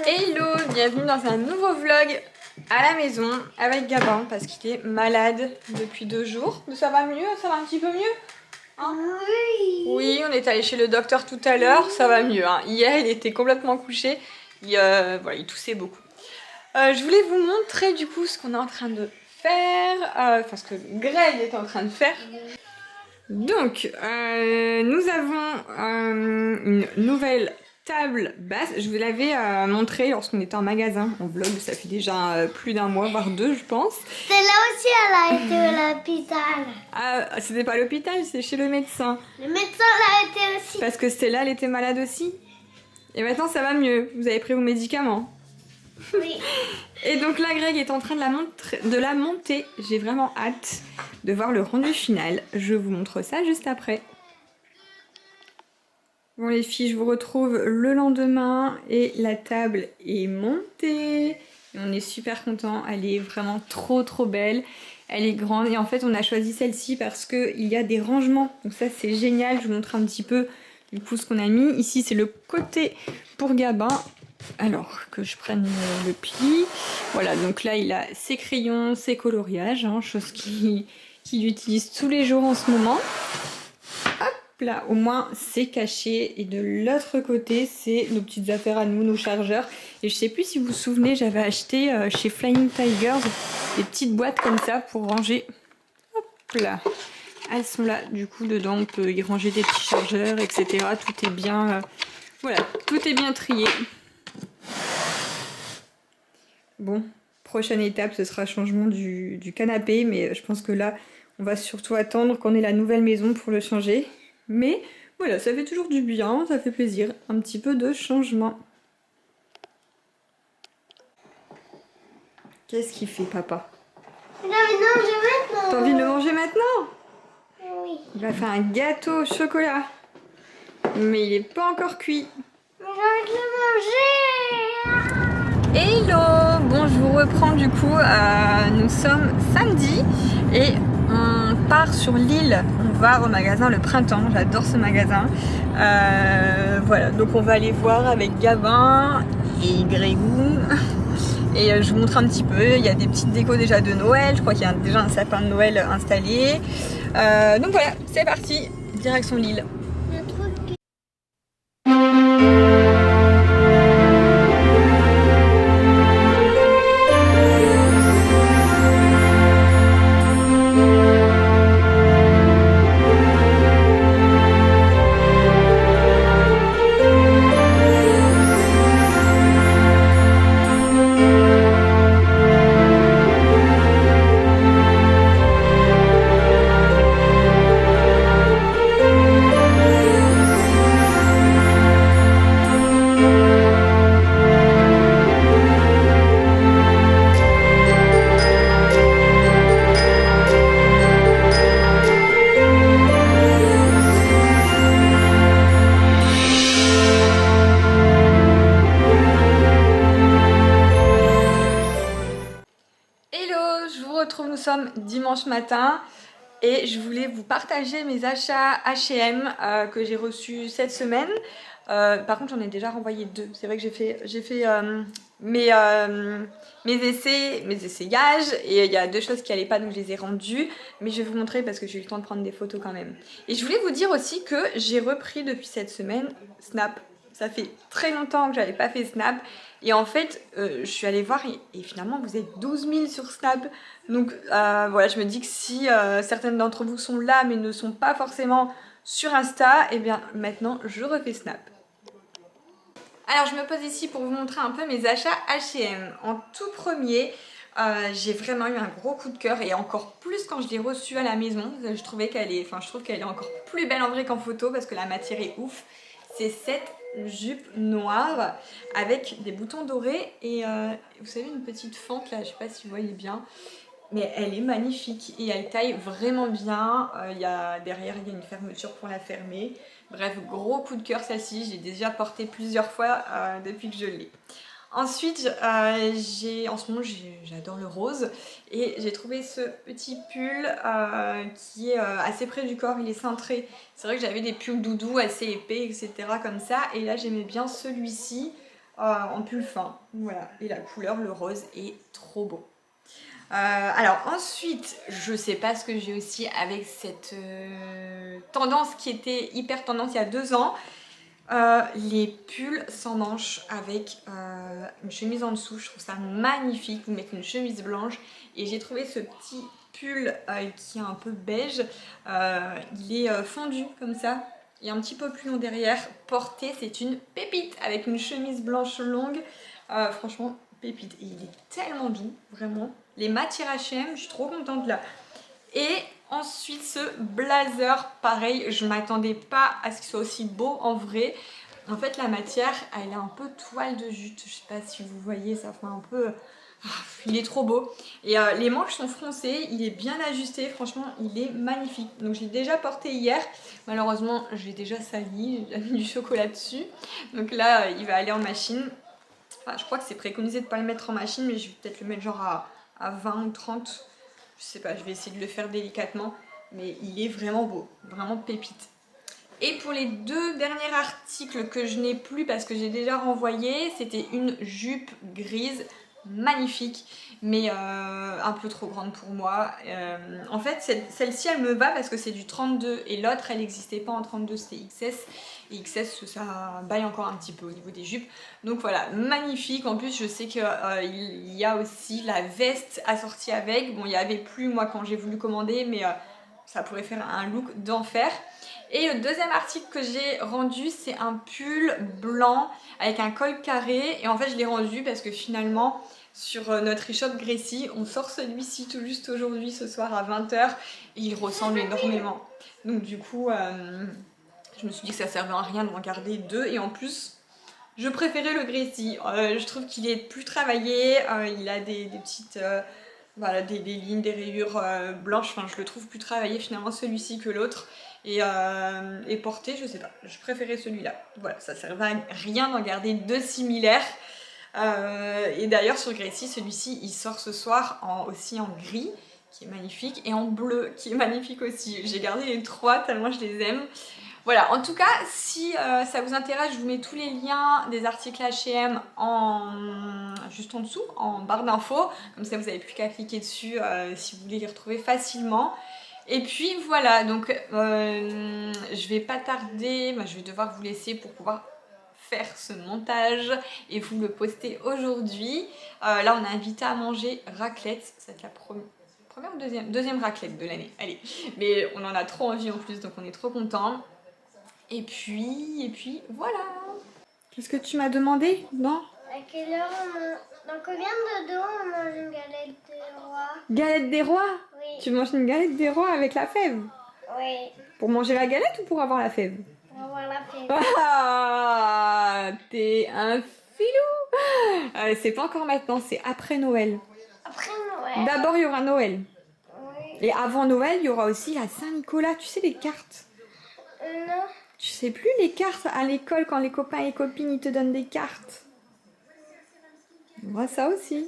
Hello, bienvenue dans un nouveau vlog à la maison avec Gabin parce qu'il est malade depuis 2 jours. Ça va mieux? Ça va un petit peu mieux? Hein? Oui. Oui, on est allé chez le docteur tout à l'heure, ça va mieux. Hein. Hier, il était complètement couché, voilà, il toussait beaucoup. Je voulais vous montrer du coup ce qu'on est en train de faire, enfin ce que Greg est en train de faire. Donc, nous avons une nouvelle table basse. Je vous l'avais montré lorsqu'on était en magasin, en vlog, ça fait déjà plus d'un mois, voire 2 je pense. Celle-là aussi, elle a été à l'hôpital. Ah, c'était pas à l'hôpital, c'est chez le médecin. Le médecin l'a été aussi. Parce que Stella, elle était malade aussi. Et maintenant, ça va mieux. Vous avez pris vos médicaments. Oui. Et donc là, Greg est en train de la monter. J'ai vraiment hâte de voir le rendu final. Je vous montre ça juste après. Bon les filles, je vous retrouve le lendemain et la table est montée. Et on est super contents, elle est vraiment trop belle. Elle est grande et en fait on a choisi celle-ci parce qu'il y a des rangements. Donc ça c'est génial, je vous montre un petit peu du coup ce qu'on a mis. Ici c'est le côté pour Gabin. Alors que je prenne le pli. Voilà, donc là il a ses crayons, ses coloriages, hein, chose qu'il utilise tous les jours en ce moment. Là, au moins, c'est caché. Et de l'autre côté, c'est nos petites affaires à nous, nos chargeurs. Et je sais plus si vous vous souvenez, j'avais acheté chez Flying Tigers des petites boîtes comme ça pour ranger. Hop là. Elles sont là. Du coup, dedans, on peut y ranger des petits chargeurs, etc. Tout est bien... voilà, tout est bien trié. Bon, prochaine étape, ce sera changement du canapé. Mais je pense que là, on va surtout attendre qu'on ait la nouvelle maison pour le changer. Mais voilà, ça fait toujours du bien, ça fait plaisir. Un petit peu de changement. Qu'est-ce qu'il fait, papa? Il a envie de manger maintenant. T'as envie de le manger maintenant? Oui. Il va faire un gâteau au chocolat. Mais il est pas encore cuit. Mais j'ai envie de le manger. Hello! Bon, je vous reprends du coup. Nous sommes samedi et on part sur Lille. On va au magasin Le Printemps. J'adore ce magasin. Voilà, donc on va aller voir avec Gabin et Grégou. Et je vous montre un petit peu. Il y a des petites décos déjà de Noël. Je crois qu'il y a déjà un sapin de Noël installé. Donc voilà, c'est parti. Direction Lille. Le truc. Nous sommes dimanche matin et je voulais vous partager mes achats H&M que j'ai reçus cette semaine. Par contre j'en ai déjà renvoyé 2. C'est vrai que j'ai fait mes essayages et il y a 2 choses qui n'allaient pas donc je les ai rendues. Mais je vais vous montrer parce que j'ai eu le temps de prendre des photos quand même. Et je voulais vous dire aussi que j'ai repris depuis cette semaine Snap. Ça fait très longtemps que j'avais pas fait Snap. Et en fait, je suis allée voir et finalement vous êtes 12 000 sur Snap. Donc voilà, je me dis que si certaines d'entre vous sont là mais ne sont pas forcément sur Insta, et bien maintenant je refais Snap. Alors je me pose ici pour vous montrer un peu mes achats H&M. En tout premier, j'ai vraiment eu un gros coup de cœur et encore plus quand je l'ai reçue à la maison. Je trouve qu'elle est encore plus belle en vrai qu'en photo parce que la matière est ouf. C'est cette jupe noire avec des boutons dorés et vous savez une petite fente là, je sais pas si vous voyez bien. Mais elle est magnifique et elle taille vraiment bien. Derrière, il y a une fermeture pour la fermer. Bref, gros coup de cœur celle-ci. J'ai déjà porté plusieurs fois depuis que je l'ai. Ensuite, en ce moment, j'adore le rose. Et j'ai trouvé ce petit pull qui est assez près du corps. Il est cintré. C'est vrai que j'avais des pulls doudous assez épais, etc. comme ça. Et là, j'aimais bien celui-ci. en pull fin. Voilà, et la couleur, le rose, est trop beau. Alors ensuite, je sais pas ce que j'ai aussi avec cette tendance qui était hyper tendance il y a 2 ans. Les pulls sans manches avec une chemise en dessous, je trouve ça magnifique. Vous mettez une chemise blanche et j'ai trouvé ce petit pull qui est un peu beige. Il est fondu comme ça et un petit peu plus long derrière. Porté, c'est une pépite avec une chemise blanche longue. Franchement, pépite. Et il est tellement doux, vraiment. Les matières H&M, je suis trop contente là. Et ensuite ce blazer, pareil, je m'attendais pas à ce qu'il soit aussi beau en vrai. En fait la matière, elle est un peu toile de jute, je sais pas si vous voyez, ça fait un peu... il est trop beau. Et les manches sont froncées, il est bien ajusté, franchement il est magnifique. Donc je l'ai déjà porté hier, malheureusement j'ai déjà sali, j'ai mis du chocolat dessus. Donc là il va aller en machine. Enfin, je crois que c'est préconisé de ne pas le mettre en machine, mais je vais peut-être le mettre genre à 20 ou 30. Je sais pas, je vais essayer de le faire délicatement. Mais il est vraiment beau, vraiment pépite. Et pour les 2 derniers articles que je n'ai plus parce que j'ai déjà renvoyé, c'était une jupe grise magnifique, mais un peu trop grande pour moi. En fait, celle-ci, elle me va parce que c'est du 32 et l'autre, elle n'existait pas en 32, c'était XS. Et XS, ça baille encore un petit peu au niveau des jupes. Donc voilà, magnifique. En plus, je sais qu'il y a aussi la veste assortie avec. Bon, il n'y avait plus, moi, quand j'ai voulu commander, mais ça pourrait faire un look d'enfer. Et le deuxième article que j'ai rendu, c'est un pull blanc avec un col carré. Et en fait, je l'ai rendu parce que finalement, sur notre e-shop Gracie, on sort celui-ci tout juste aujourd'hui, ce soir à 20h. Et il ressemble énormément. Donc du coup, je me suis dit que ça servait à rien de m'en garder 2. Et en plus, je préférais le Gracie. Je trouve qu'il est plus travaillé. Il a des petites... voilà, des lignes, des rayures blanches, enfin je le trouve plus travaillé finalement celui-ci que l'autre. Et porté, je sais pas, je préférais celui-là. Voilà, ça servait à rien d'en garder 2 similaires. Et d'ailleurs sur Gracie, celui-ci il sort ce soir aussi en gris, qui est magnifique, et en bleu, qui est magnifique aussi. J'ai gardé les 3 tellement je les aime. Voilà, en tout cas, si ça vous intéresse, je vous mets tous les liens des articles H&M juste en dessous, en barre d'infos. Comme ça, vous n'avez plus qu'à cliquer dessus si vous voulez les retrouver facilement. Et puis voilà, donc je vais pas tarder, je vais devoir vous laisser pour pouvoir faire ce montage et vous le poster aujourd'hui. Là, on est invité à manger raclette, c'est la première ou deuxième raclette de l'année. Allez, mais on en a trop envie en plus, donc on est trop contents. Et puis voilà. Qu'est-ce que tu m'as demandé? Non? À quelle heure dans combien de temps on mange une galette des rois? Galette des rois? Oui. Tu manges une galette des rois avec la fève? Oui. Pour manger la galette ou pour avoir la fève? On va voir la fête. Ah, t'es un filou! C'est pas encore maintenant, c'est après Noël. Après Noël. D'abord, il y aura Noël. Oui. Et avant Noël, il y aura aussi la Saint-Nicolas. Tu sais, les cartes? Non. Tu sais plus les cartes à l'école quand les copains et les copines ils te donnent des cartes? Moi, ça aussi.